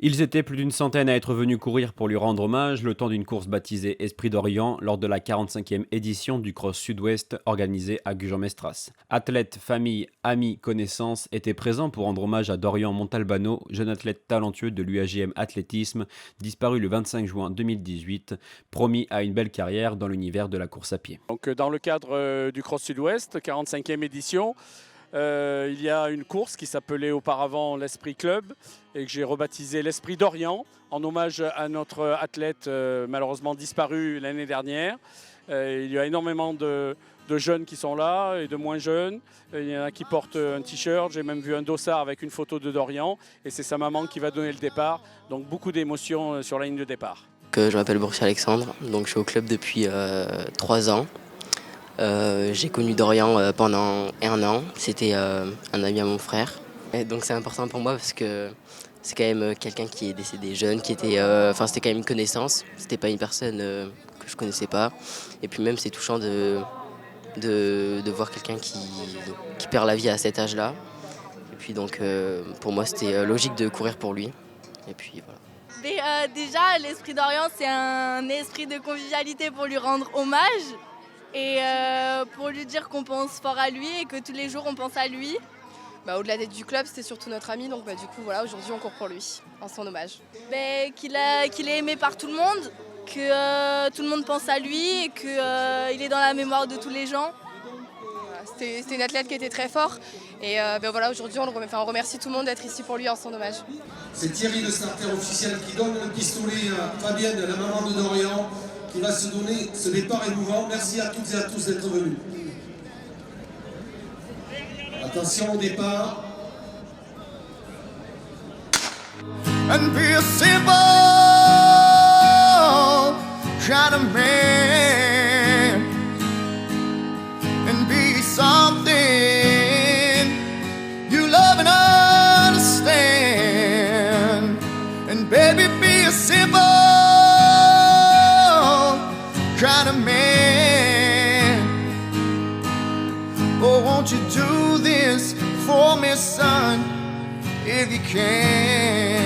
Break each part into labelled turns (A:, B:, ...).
A: Ils étaient plus d'une centaine à être venus courir pour lui rendre hommage le temps d'une course baptisée Esprit d'Orient lors de la 45e édition du Cross Sud-Ouest organisée à Gujan-Mestras. Athlètes, familles, amis, connaissances étaient présents pour rendre hommage à Dorian Montalbano, jeune athlète talentueux de l'UAJM Athlétisme, disparu le 25 juin 2018, promis à une belle carrière dans l'univers de la course à pied.
B: Donc, dans le cadre du Cross Sud-Ouest, 45e édition, il y a une course qui s'appelait auparavant l'Esprit Club et que j'ai rebaptisé l'Esprit d'Orient en hommage à notre athlète malheureusement disparu l'année dernière. Il y a énormément de jeunes qui sont là et de moins jeunes. Il y en a qui portent un t-shirt, j'ai même vu un dossard avec une photo de Dorian et c'est sa maman qui va donner le départ. Donc beaucoup d'émotions sur la ligne de départ.
C: Je m'appelle Boursier Alexandre, donc je suis au club depuis 3 ans. J'ai connu Dorian pendant 1 an, c'était un ami à mon frère. Et donc c'est important pour moi parce que c'est quand même quelqu'un qui est décédé jeune, c'était quand même une connaissance, c'était pas une personne que je connaissais pas. Et puis même c'est touchant de voir quelqu'un qui perd la vie à cet âge-là. Et puis donc pour moi c'était logique de courir pour lui. Et puis voilà.
D: Déjà, l'Esprit d'Orient, c'est un esprit de convivialité pour lui rendre hommage et pour lui dire qu'on pense fort à lui et que tous les jours on pense à lui.
E: Au-delà d'être du club, c'était surtout notre ami, donc du coup voilà, aujourd'hui on court pour lui, en son hommage.
D: Qu'il est aimé par tout le monde, que tout le monde pense à lui et qu'il est dans la mémoire de tous les gens.
E: C'était une athlète qui était très fort et voilà, aujourd'hui on remercie tout le monde d'être ici pour lui en son hommage.
F: C'est Thierry, le starter officiel, qui donne le pistolet à Fabienne, la maman de Dorian, qui va se donner ce départ émouvant. Merci à toutes et à tous d'être venus. Attention au départ.
G: And be a simple kind of man and be something you love and understand. And baby, be a simple kind of man. Oh, won't you do this for me, son, if you can?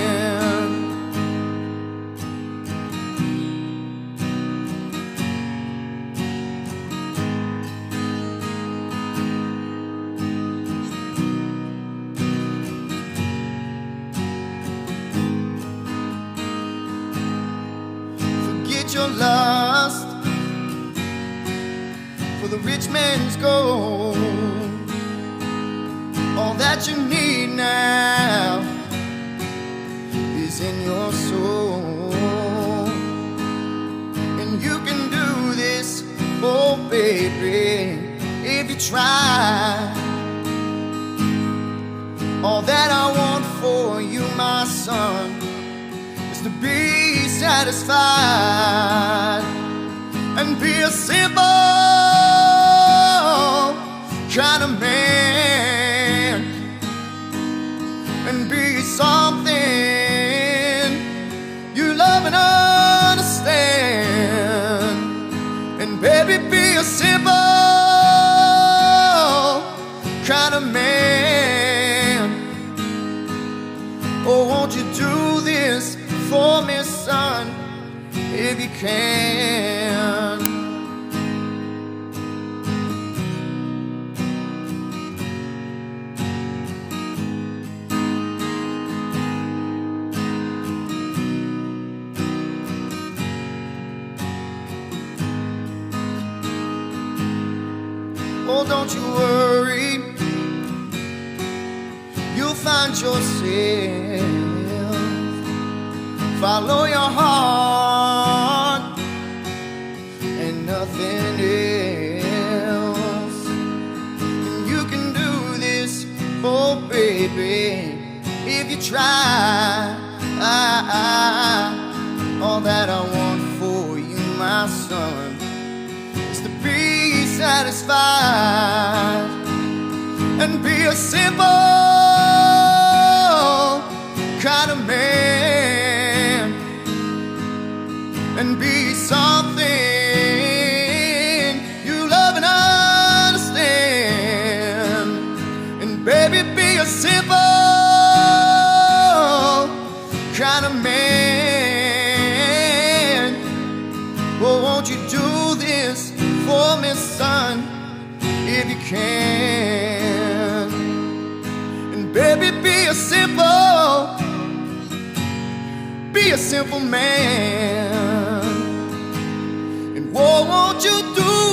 G: Forget your lust for the rich man's gold. All that you need now is in your soul. And you can do this, oh baby, if you try. All that I want for you, my son, is to be satisfied and be a simple kind of man and be something you love and understand. And baby, be a simple kind of man. Oh, won't you do this for me, son, if you can? Oh, don't you worry, you'll find yourself. Follow your heart and nothing else. And you can do this, oh baby, if you try. All that I want for you, my son, is to be satisfied and be a simple kind of man and be something you love and understand. And baby, be a simple kind of man. Oh, won't you do this for me, son, if you can? And baby, be a simple man. And oh, won't you do